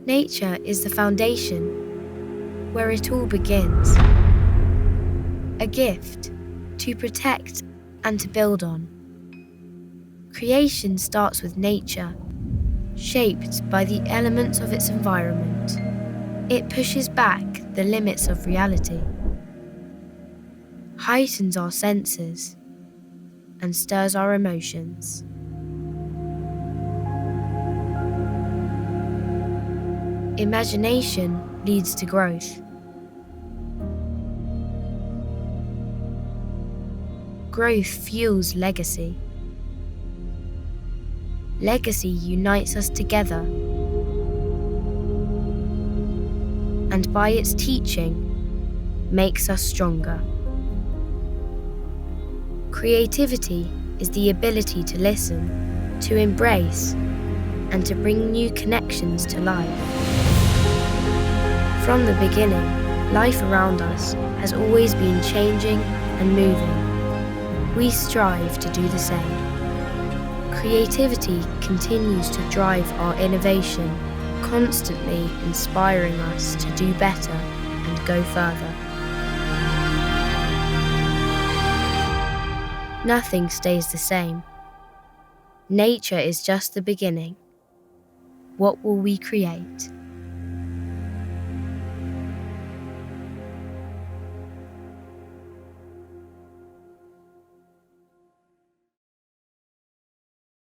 Nature is the foundation where it all begins. A gift to protect and to build on. Creation starts with nature, shaped by the elements of its environment. It pushes back the limits of reality, heightens our senses, and stirs our emotions. Imagination leads to growth. Growth fuels legacy. Legacy unites us together, and by its teaching, makes us stronger. Creativity is the ability to listen, to embrace, and to bring new connections to life. From the beginning, life around us has always been changing and moving. We strive to do the same. Creativity continues to drive our innovation, constantly inspiring us to do better and go further. Nothing stays the same. Nature is just the beginning. What will we create?